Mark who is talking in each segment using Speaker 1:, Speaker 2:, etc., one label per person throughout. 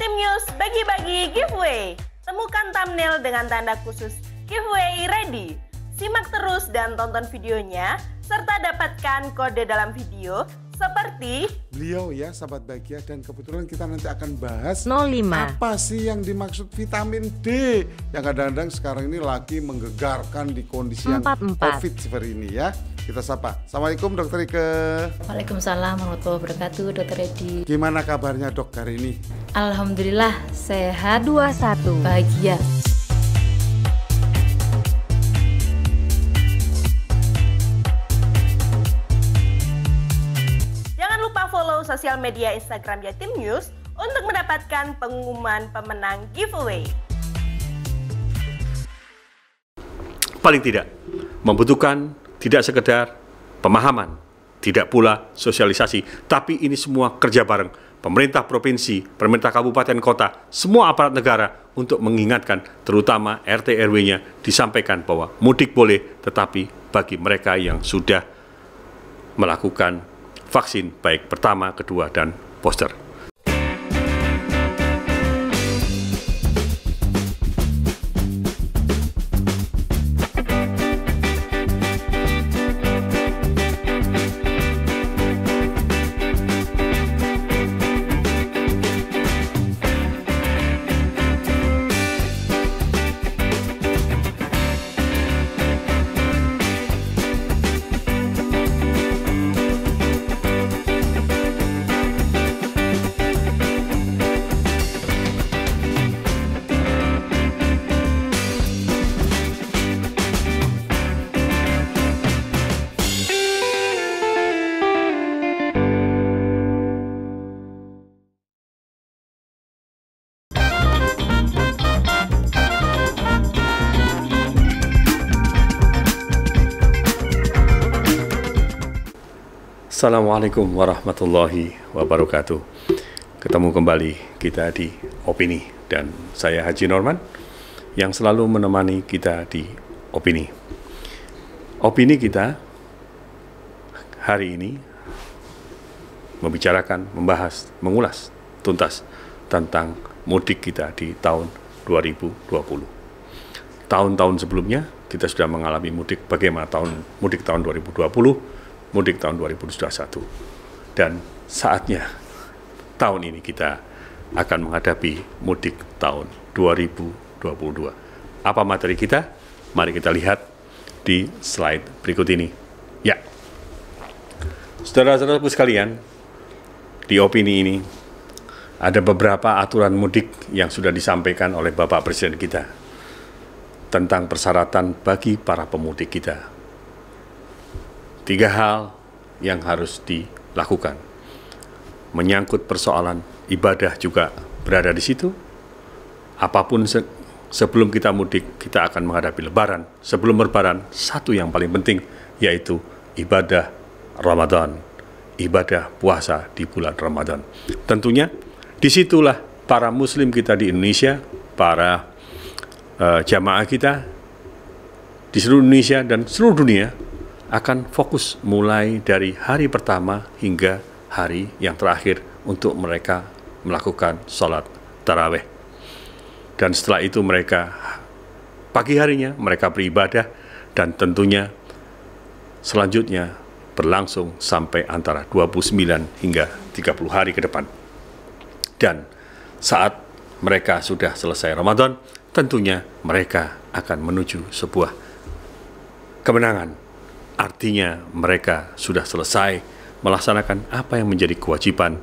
Speaker 1: Jatim News bagi-bagi giveaway. Temukan thumbnail dengan tanda khusus giveaway ready. Simak terus dan tonton videonya, serta dapatkan kode dalam video seperti
Speaker 2: beliau ya, sahabat bahagia. Dan kebetulan kita nanti akan bahas
Speaker 3: 05.
Speaker 2: Apa sih yang dimaksud vitamin D yang kadang-kadang sekarang ini lagi menggegarkan di kondisi yang
Speaker 3: 44.
Speaker 2: COVID seperti ini ya. Kita sapa. Assalamualaikum Dokter Ike.
Speaker 4: Waalaikumsalam warahmatullahi wabarakatuh, Dokter Edi.
Speaker 2: Gimana kabarnya Dok hari ini?
Speaker 4: Alhamdulillah sehat,
Speaker 3: 21.
Speaker 4: bahagia.
Speaker 1: Jangan lupa follow sosial media Instagram Jatim News untuk mendapatkan pengumuman pemenang giveaway.
Speaker 5: Paling tidak membutuhkan tidak sekedar pemahaman, tidak pula sosialisasi, tapi ini semua kerja bareng pemerintah provinsi, pemerintah kabupaten kota, semua aparat negara untuk mengingatkan, terutama RT RW-nya disampaikan bahwa mudik boleh, tetapi bagi mereka yang sudah melakukan vaksin baik pertama, kedua, dan booster. Assalamualaikum warahmatullahi wabarakatuh. Ketemu kembali kita di Opini, dan saya Haji Norman yang selalu menemani kita di Opini. Opini kita hari ini membicarakan, membahas, mengulas tuntas tentang mudik kita di tahun 2020. Tahun-tahun sebelumnya kita sudah mengalami mudik, bagaimana mudik tahun 2020, mudik tahun 2021, dan saatnya tahun ini kita akan menghadapi mudik tahun 2022. Apa materi kita? Mari kita lihat di slide berikut ini. Ya, saudara-saudaraku sekalian, di opini ini ada beberapa aturan mudik yang sudah disampaikan oleh Bapak Presiden kita tentang persyaratan bagi para pemudik kita. 3 hal yang harus dilakukan. Menyangkut persoalan ibadah juga berada di situ. Apapun sebelum kita mudik, kita akan menghadapi Lebaran. Sebelum Lebaran, satu yang paling penting, yaitu ibadah Ramadan, ibadah puasa di bulan Ramadan. Tentunya, disitulah para muslim kita di Indonesia, para jamaah kita di seluruh Indonesia dan seluruh dunia, akan fokus mulai dari hari pertama hingga hari yang terakhir untuk mereka melakukan sholat tarawih. Dan setelah itu mereka pagi harinya mereka beribadah, dan tentunya selanjutnya berlangsung sampai antara 29 hingga 30 hari ke depan. Dan saat mereka sudah selesai Ramadan, tentunya mereka akan menuju sebuah kemenangan. Artinya mereka sudah selesai melaksanakan apa yang menjadi kewajiban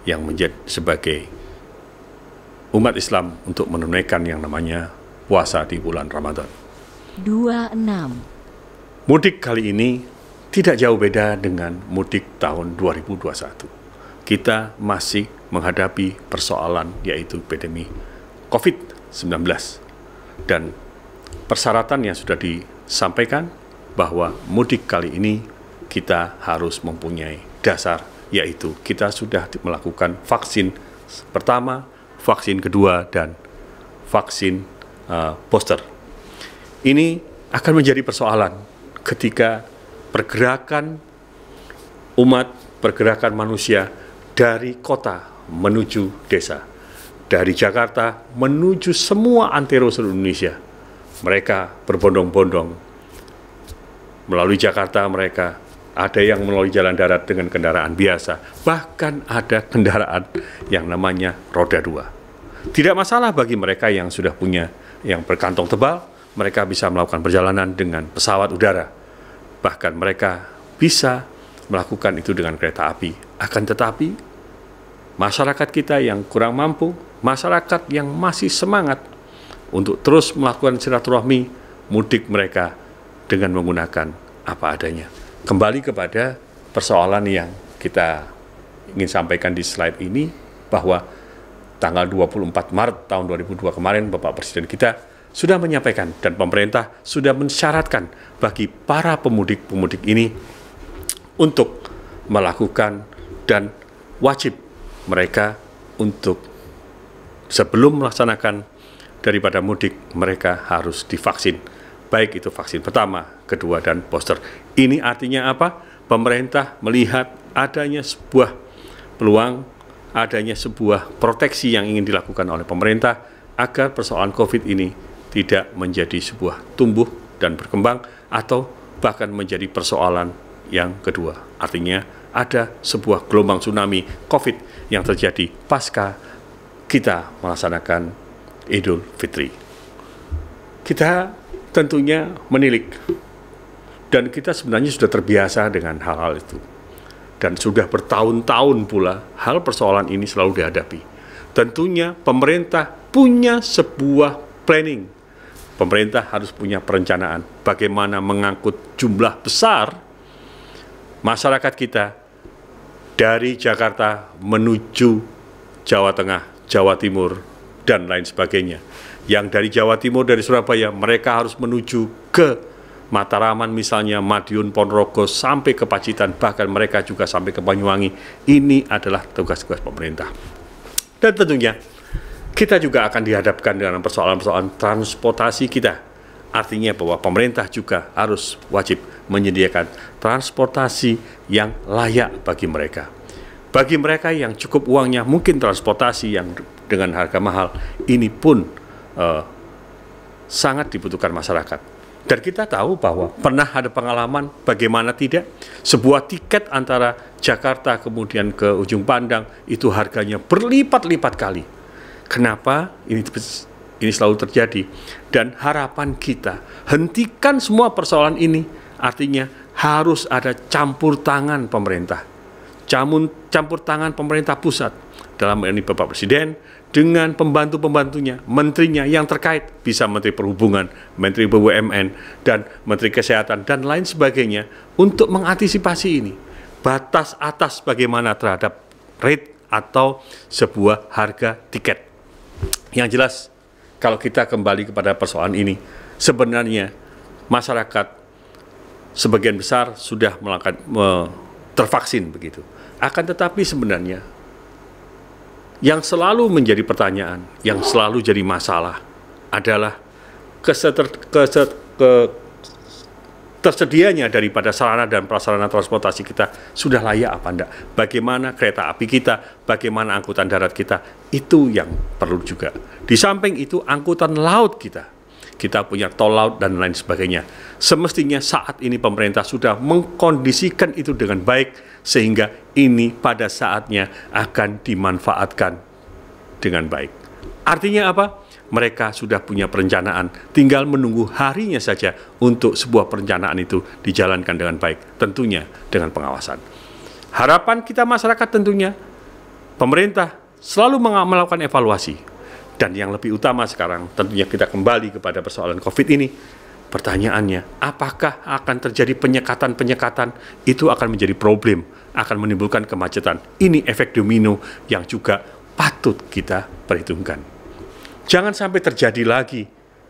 Speaker 5: yang menjadi sebagai umat Islam untuk menunaikan yang namanya puasa di bulan Ramadan.
Speaker 3: 26.
Speaker 5: Mudik kali ini tidak jauh beda dengan mudik tahun 2021. Kita masih menghadapi persoalan yaitu pandemi COVID-19, dan persyaratan yang sudah disampaikan bahwa mudik kali ini kita harus mempunyai dasar, yaitu kita sudah melakukan vaksin pertama, vaksin kedua, dan vaksin booster. Ini akan menjadi persoalan ketika pergerakan umat, pergerakan manusia dari kota menuju desa. dari Jakarta menuju semua antero seluruh Indonesia. Mereka berbondong-bondong melalui Jakarta, mereka ada yang melalui jalan darat dengan kendaraan biasa, bahkan ada kendaraan yang namanya roda 2. Tidak masalah bagi mereka yang sudah punya yang berkantong tebal, mereka bisa melakukan perjalanan dengan pesawat udara. Bahkan mereka bisa melakukan itu dengan kereta api. Akan tetapi, masyarakat kita yang kurang mampu, masyarakat yang masih semangat untuk terus melakukan silaturahmi mudik mereka dengan menggunakan apa adanya. Kembali kepada persoalan yang kita ingin sampaikan di slide ini, bahwa tanggal 24 Maret tahun 2002 kemarin Bapak Presiden kita sudah menyampaikan dan pemerintah sudah mensyaratkan bagi para pemudik-pemudik ini untuk melakukan dan wajib mereka untuk sebelum melaksanakan daripada mudik, mereka harus divaksin, baik itu vaksin pertama, kedua, dan booster. Ini artinya apa? Pemerintah melihat adanya sebuah peluang, adanya sebuah proteksi yang ingin dilakukan oleh pemerintah agar persoalan COVID ini tidak menjadi sebuah tumbuh dan berkembang atau bahkan menjadi persoalan yang kedua. Artinya ada sebuah gelombang tsunami COVID yang terjadi pasca kita melaksanakan Idul Fitri. Kita tentunya menilik, dan kita sebenarnya sudah terbiasa dengan hal-hal itu. Dan sudah bertahun-tahun pula hal persoalan ini selalu dihadapi. Tentunya pemerintah punya sebuah planning. Pemerintah harus punya perencanaan bagaimana mengangkut jumlah besar masyarakat kita dari Jakarta menuju Jawa Tengah, Jawa Timur, dan lain sebagainya. Yang dari Jawa Timur, dari Surabaya, mereka harus menuju ke Mataraman misalnya, Madiun, Ponorogo, sampai ke Pacitan, bahkan mereka juga sampai ke Banyuwangi. Ini adalah tugas-tugas pemerintah. Dan tentunya kita juga akan dihadapkan dengan persoalan-persoalan transportasi kita. Artinya bahwa pemerintah juga harus wajib menyediakan transportasi yang layak bagi mereka. Bagi mereka yang cukup uangnya, mungkin transportasi yang dengan harga mahal, ini pun sangat dibutuhkan masyarakat. Dan kita tahu bahwa pernah ada pengalaman bagaimana tidak, sebuah tiket antara Jakarta kemudian ke Ujung Pandang itu harganya berlipat-lipat kali. Kenapa ini selalu terjadi? Dan harapan kita, hentikan semua persoalan ini, artinya harus ada campur tangan pemerintah. Campur tangan pemerintah pusat, dalam ini Bapak Presiden, dengan pembantu-pembantunya, menterinya yang terkait, bisa Menteri Perhubungan, Menteri BUMN, dan Menteri Kesehatan, dan lain sebagainya, untuk mengantisipasi ini. Batas atas bagaimana terhadap rate atau sebuah harga tiket. Yang jelas, kalau kita kembali kepada persoalan ini, sebenarnya masyarakat sebagian besar sudah tervaksin begitu. Akan tetapi sebenarnya yang selalu menjadi pertanyaan, yang selalu jadi masalah adalah tersedianya daripada sarana dan prasarana transportasi kita sudah layak apa enggak. Bagaimana kereta api kita, bagaimana angkutan darat kita, itu yang perlu juga. Di samping itu angkutan laut kita punya tol laut dan lain sebagainya. Semestinya saat ini pemerintah sudah mengkondisikan itu dengan baik, sehingga ini pada saatnya akan dimanfaatkan dengan baik. Artinya apa? Mereka sudah punya perencanaan, tinggal menunggu harinya saja untuk sebuah perencanaan itu dijalankan dengan baik, tentunya dengan pengawasan. Harapan kita masyarakat tentunya, pemerintah selalu melakukan evaluasi. Dan yang lebih utama sekarang, tentunya kita kembali kepada persoalan COVID ini. Pertanyaannya, apakah akan terjadi penyekatan-penyekatan? Itu akan menjadi problem, akan menimbulkan kemacetan. Ini efek domino yang juga patut kita perhitungkan. Jangan sampai terjadi lagi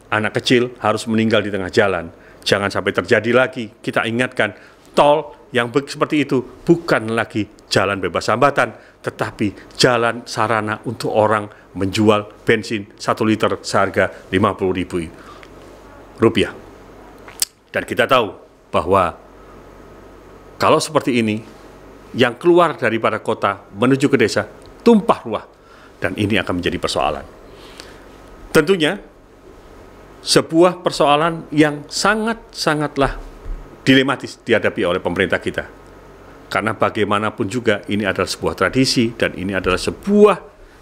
Speaker 5: anak kecil harus meninggal di tengah jalan. Jangan sampai terjadi lagi, kita ingatkan, tol yang seperti itu bukan lagi jalan bebas hambatan, tetapi jalan sarana untuk orang menjual bensin 1 liter seharga Rp50.000. Dan kita tahu bahwa kalau seperti ini, yang keluar daripada kota menuju ke desa, tumpah ruah. dan ini akan menjadi persoalan. Tentunya, sebuah persoalan yang sangatlah dilematis dihadapi oleh pemerintah kita. Karena bagaimanapun juga ini adalah sebuah tradisi dan ini adalah sebuah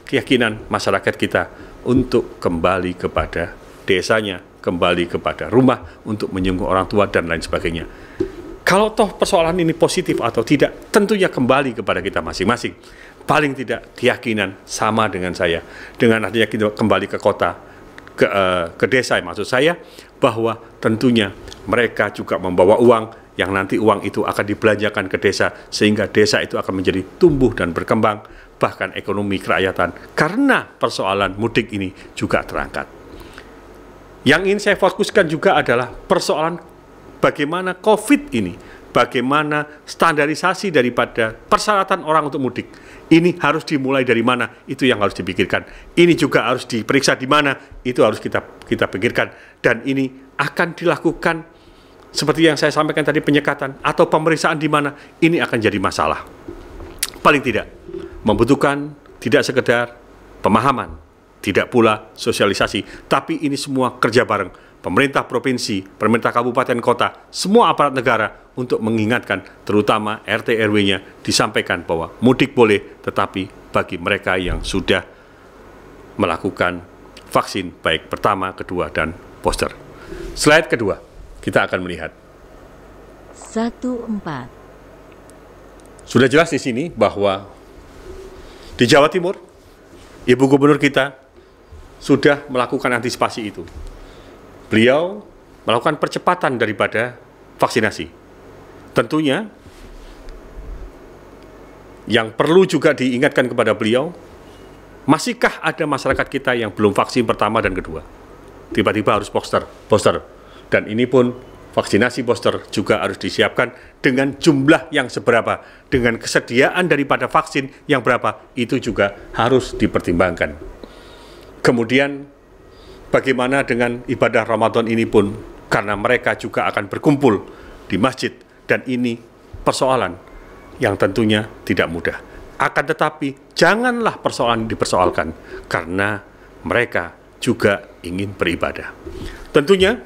Speaker 5: keyakinan masyarakat kita untuk kembali kepada desanya, kembali kepada rumah, untuk menyungguh orang tua dan lain sebagainya. Kalau toh persoalan ini positif atau tidak, tentunya kembali kepada kita masing-masing. Paling tidak keyakinan sama dengan saya, dengan artinya kita kembali ke kota, ke desa, maksud saya, bahwa tentunya mereka juga membawa uang, yang nanti uang itu akan dibelanjakan ke desa, sehingga desa itu akan menjadi tumbuh dan berkembang, bahkan ekonomi kerakyatan, karena persoalan mudik ini juga terangkat. Yang ingin saya fokuskan juga adalah persoalan bagaimana COVID ini, bagaimana standarisasi daripada persyaratan orang untuk mudik. Ini harus dimulai dari mana, itu yang harus dipikirkan. Ini juga harus diperiksa di mana, itu harus kita pikirkan. Dan ini akan dilakukan seperti yang saya sampaikan tadi, penyekatan atau pemeriksaan di mana, ini akan jadi masalah. Paling tidak, membutuhkan tidak sekedar pemahaman, tidak pula sosialisasi, tapi ini semua kerja bareng. Pemerintah provinsi, pemerintah kabupaten kota, semua aparat negara untuk mengingatkan, terutama RT RW-nya, disampaikan bahwa mudik boleh, tetapi bagi mereka yang sudah melakukan vaksin, baik pertama, kedua, dan booster. Slide kedua, kita akan melihat.
Speaker 3: 14.
Speaker 5: Sudah jelas di sini bahwa di Jawa Timur, Ibu Gubernur kita sudah melakukan antisipasi itu. Beliau melakukan percepatan daripada vaksinasi. Tentunya, yang perlu juga diingatkan kepada beliau, masihkah ada masyarakat kita yang belum vaksin pertama dan kedua? Tiba-tiba harus booster. Dan ini pun vaksinasi booster juga harus disiapkan dengan jumlah yang seberapa, dengan kesediaan daripada vaksin yang berapa, itu juga harus dipertimbangkan. Kemudian, bagaimana dengan ibadah Ramadan ini pun, karena mereka juga akan berkumpul di masjid, dan ini persoalan yang tentunya tidak mudah. Akan tetapi, janganlah persoalan dipersoalkan, karena mereka juga ingin beribadah. Tentunya,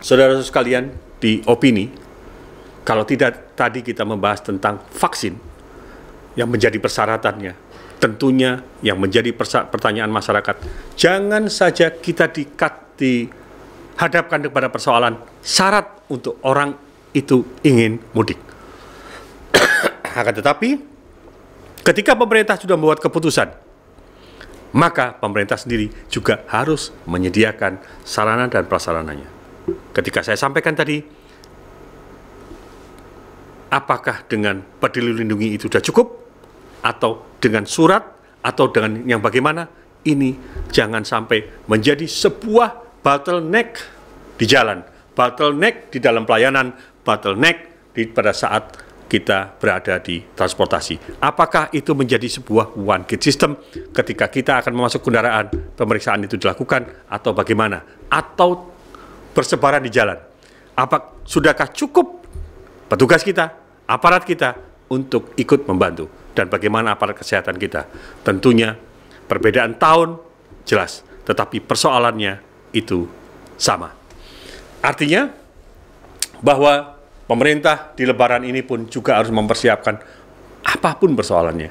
Speaker 5: saudara-saudara sekalian, di opini, kalau tidak tadi kita membahas tentang vaksin yang menjadi persyaratannya, tentunya yang menjadi pertanyaan masyarakat, jangan saja kita dihadapkan kepada persoalan syarat untuk orang itu ingin mudik. Akan tetapi, ketika pemerintah sudah membuat keputusan, maka pemerintah sendiri juga harus menyediakan sarana dan prasarananya. Ketika saya sampaikan tadi, apakah dengan peduli lindungi itu sudah cukup? Atau dengan surat? Atau dengan yang bagaimana? Ini jangan sampai menjadi sebuah bottleneck di jalan, bottleneck di dalam pelayanan, bottleneck pada saat kita berada di transportasi. Apakah itu menjadi sebuah one gate system ketika kita akan memasuk kendaraan, pemeriksaan itu dilakukan, atau bagaimana? Atau bersebaran di jalan. Sudahkah cukup petugas kita, aparat kita untuk ikut membantu? Dan bagaimana aparat kesehatan kita? Tentunya perbedaan tahun jelas, tetapi persoalannya itu sama. Artinya bahwa pemerintah di Lebaran ini pun juga harus mempersiapkan apapun persoalannya.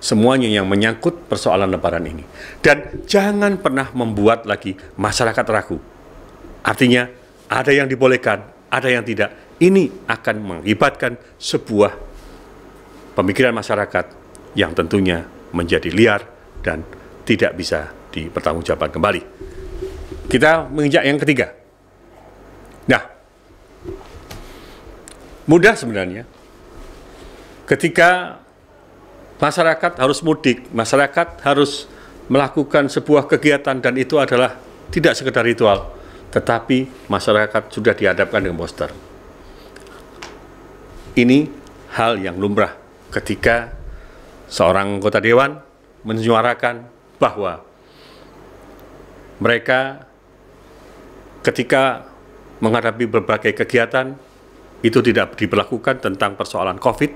Speaker 5: Semuanya yang menyangkut persoalan Lebaran ini. Dan jangan pernah membuat lagi masyarakat ragu. Artinya, ada yang dibolehkan, ada yang tidak. Ini akan mengakibatkan sebuah pemikiran masyarakat yang tentunya menjadi liar dan tidak bisa dipertanggungjawabkan kembali. Kita menginjak yang ketiga. Nah, mudah sebenarnya ketika masyarakat harus mudik, masyarakat harus melakukan sebuah kegiatan, dan itu adalah tidak sekedar ritual, tetapi masyarakat sudah dihadapkan dengan booster. Ini hal yang lumrah ketika seorang anggota dewan menyuarakan bahwa mereka ketika menghadapi berbagai kegiatan itu tidak diberlakukan tentang persoalan COVID,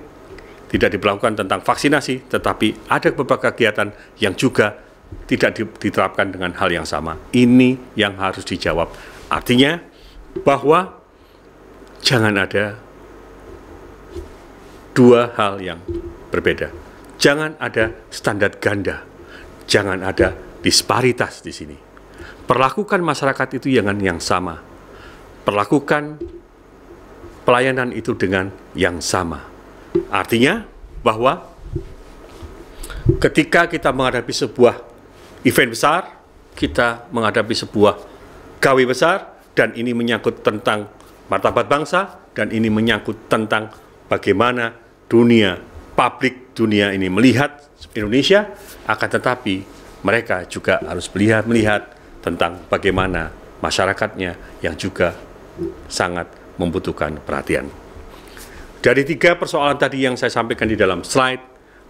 Speaker 5: tidak diberlakukan tentang vaksinasi, tetapi ada beberapa kegiatan yang juga tidak diterapkan dengan hal yang sama. Ini yang harus dijawab. Artinya bahwa jangan ada dua hal yang berbeda. Jangan ada standar ganda. Jangan ada disparitas di sini. Perlakukan masyarakat itu dengan yang sama. Perlakukan pelayanan itu dengan yang sama. Artinya bahwa ketika kita menghadapi sebuah event besar, kita menghadapi sebuah gawe besar, dan ini menyangkut tentang martabat bangsa, dan ini menyangkut tentang bagaimana dunia, publik dunia ini melihat Indonesia, akan tetapi mereka juga harus melihat tentang bagaimana masyarakatnya yang juga sangat membutuhkan perhatian. Dari 3 persoalan tadi yang saya sampaikan di dalam slide,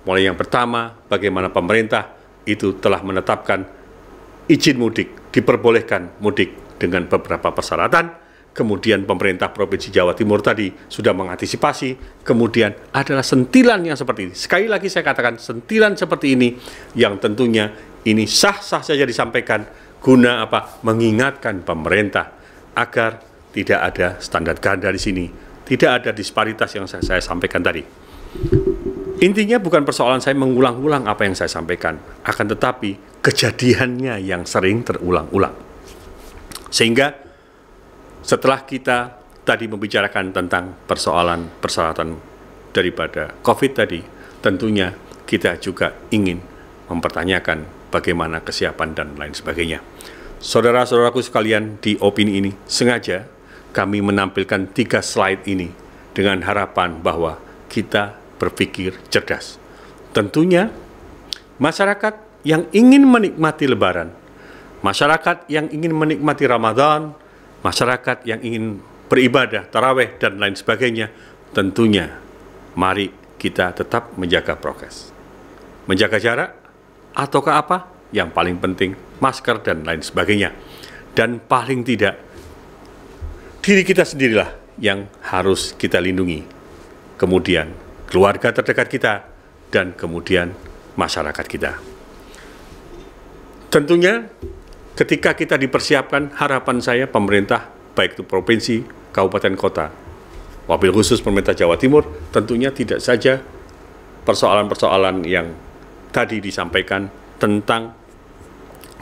Speaker 5: mulai yang pertama, bagaimana pemerintah itu telah menetapkan izin mudik, diperbolehkan mudik dengan beberapa persyaratan, kemudian pemerintah Provinsi Jawa Timur tadi sudah mengantisipasi, kemudian adalah sentilan yang seperti ini. Sekali lagi saya katakan, sentilan seperti ini yang tentunya ini sah-sah saja disampaikan, guna apa? Mengingatkan pemerintah agar tidak ada standar ganda di sini, tidak ada disparitas yang saya sampaikan tadi. Intinya bukan persoalan saya mengulang-ulang apa yang saya sampaikan, akan tetapi kejadiannya yang sering terulang-ulang. Sehingga setelah kita tadi membicarakan tentang persyaratan daripada COVID tadi, tentunya kita juga ingin mempertanyakan bagaimana kesiapan dan lain sebagainya. Saudara-saudaraku sekalian, di opini ini sengaja kami menampilkan 3 slide ini dengan harapan bahwa kita berpikir cerdas. Tentunya masyarakat yang ingin menikmati Lebaran, masyarakat yang ingin menikmati Ramadan, masyarakat yang ingin beribadah, tarawih, dan lain sebagainya, tentunya mari kita tetap menjaga prokes. Menjaga jarak, ataukah apa? Yang paling penting, masker dan lain sebagainya. Dan paling tidak, diri kita sendirilah yang harus kita lindungi. Kemudian, keluarga terdekat kita, dan kemudian masyarakat kita. Tentunya, ketika kita dipersiapkan, harapan saya pemerintah, baik itu provinsi, kabupaten, kota, wabil khusus pemerintah Jawa Timur, tentunya tidak saja persoalan-persoalan yang tadi disampaikan tentang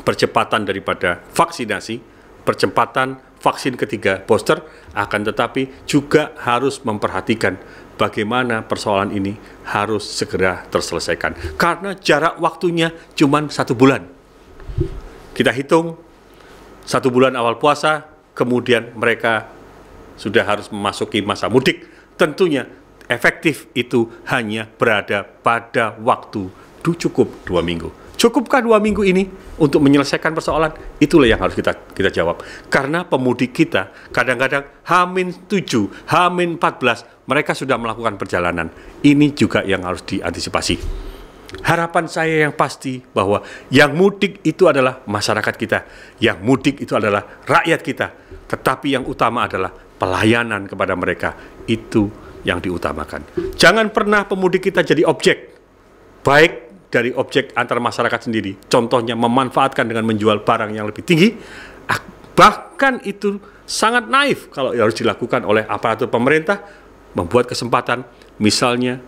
Speaker 5: percepatan daripada vaksinasi, percepatan vaksin ketiga booster, akan tetapi juga harus memperhatikan bagaimana persoalan ini harus segera terselesaikan. Karena jarak waktunya cuma 1 bulan. Kita hitung 1 bulan awal puasa, kemudian mereka sudah harus memasuki masa mudik. Tentunya efektif itu hanya berada pada waktu cukup 2 minggu. Cukupkah 2 minggu ini untuk menyelesaikan persoalan? Itulah yang harus kita jawab. Karena pemudik kita kadang-kadang H-7, H-14, mereka sudah melakukan perjalanan. Ini juga yang harus diantisipasi. Harapan saya yang pasti bahwa yang mudik itu adalah masyarakat kita. Yang mudik itu adalah rakyat kita. Tetapi yang utama adalah pelayanan kepada mereka. Itu yang diutamakan. Jangan pernah pemudik kita jadi objek. Baik dari objek antar masyarakat sendiri. Contohnya memanfaatkan dengan menjual barang yang lebih tinggi. Bahkan itu sangat naif kalau harus dilakukan oleh aparatur pemerintah. Membuat kesempatan, misalnya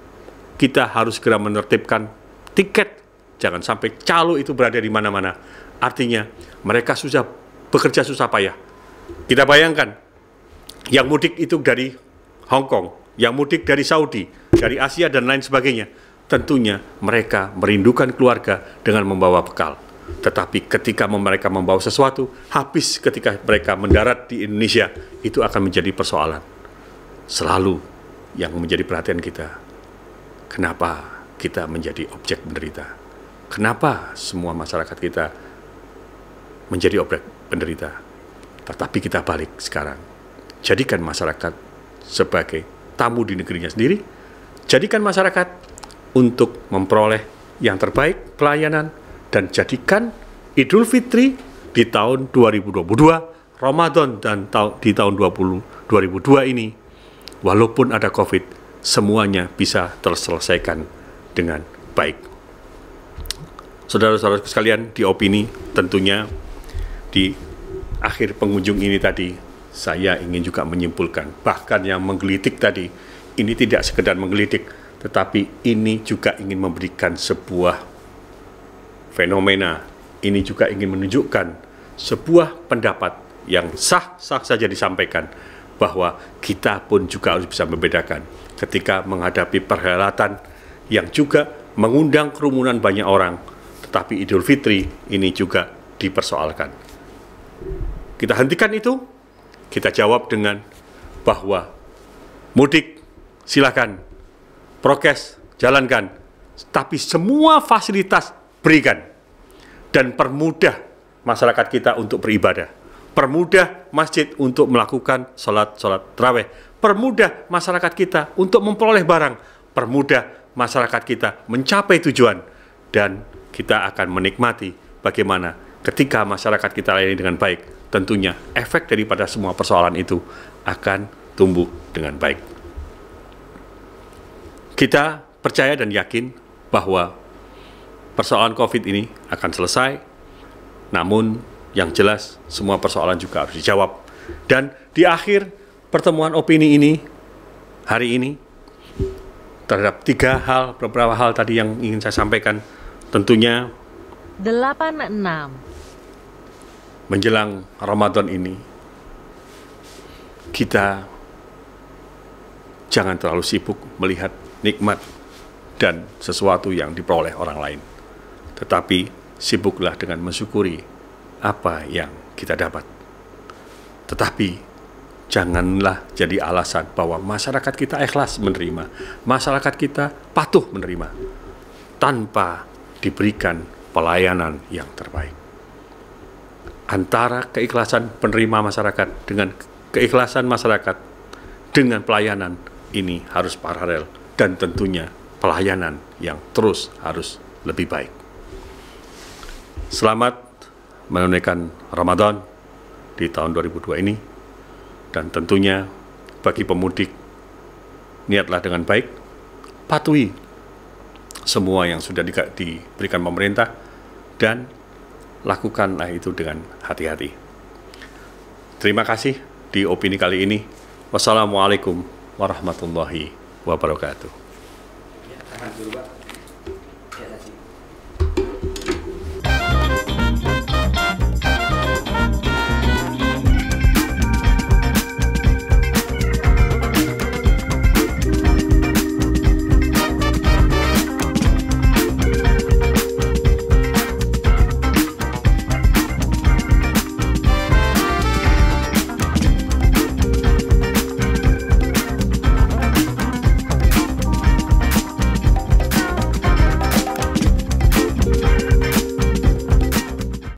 Speaker 5: kita harus segera menertibkan tiket. Jangan sampai calo itu berada di mana-mana. Artinya mereka sudah bekerja susah payah. Kita bayangkan, yang mudik itu dari Hong Kong, yang mudik dari Saudi, dari Asia dan lain sebagainya. Tentunya mereka merindukan keluarga dengan membawa bekal. Tetapi ketika mereka membawa sesuatu, habis ketika mereka mendarat di Indonesia, itu akan menjadi persoalan. Selalu yang menjadi perhatian kita, kenapa kita menjadi objek penderita? Kenapa semua masyarakat kita menjadi objek penderita? Tetapi kita balik sekarang. Jadikan masyarakat sebagai tamu di negerinya sendiri. Jadikan masyarakat untuk memperoleh yang terbaik pelayanan, dan jadikan Idul Fitri di tahun 2022, Ramadan dan di tahun 2022 ini, walaupun ada COVID, semuanya bisa terselesaikan dengan baik. Saudara-saudara sekalian, di opini tentunya di akhir pengunjung ini tadi, saya ingin juga menyimpulkan, bahkan yang menggelitik tadi, ini tidak sekedar menggelitik, tetapi ini juga ingin memberikan sebuah fenomena, ini juga ingin menunjukkan sebuah pendapat yang sah-sah saja disampaikan, bahwa kita pun juga harus bisa membedakan ketika menghadapi perhelatan yang juga mengundang kerumunan banyak orang, tetapi Idul Fitri ini juga dipersoalkan. Kita hentikan itu, kita jawab dengan bahwa mudik silakan, prokes jalankan, tapi semua fasilitas berikan, dan permudah masyarakat kita untuk beribadah, permudah masjid untuk melakukan sholat tarawih, permudah masyarakat kita untuk memperoleh barang, permudah masyarakat kita mencapai tujuan, dan kita akan menikmati bagaimana ketika masyarakat kita layani dengan baik, tentunya efek daripada semua persoalan itu akan tumbuh dengan baik. Kita percaya dan yakin bahwa persoalan COVID ini akan selesai, namun yang jelas semua persoalan juga harus dijawab. Dan di akhir pertemuan opini ini, hari ini, terhadap beberapa hal tadi yang ingin saya sampaikan, tentunya
Speaker 3: 86.
Speaker 5: Menjelang Ramadan ini, kita jangan terlalu sibuk melihat nikmat dan sesuatu yang diperoleh orang lain, tetapi sibuklah dengan mensyukuri apa yang kita dapat. Tetapi janganlah jadi alasan bahwa masyarakat kita ikhlas menerima, masyarakat kita patuh menerima, tanpa diberikan pelayanan yang terbaik. Antara keikhlasan penerima masyarakat dengan keikhlasan masyarakat dengan pelayanan ini harus paralel, dan tentunya pelayanan yang terus harus lebih baik. Selamat menunaikan Ramadan di tahun 2002 ini, dan tentunya bagi pemudik, niatlah dengan baik, patuhi semua yang sudah diberikan pemerintah, dan lakukanlah itu dengan hati-hati. Terima kasih di opini kali ini. Wassalamualaikum warahmatullahi wabarakatuh.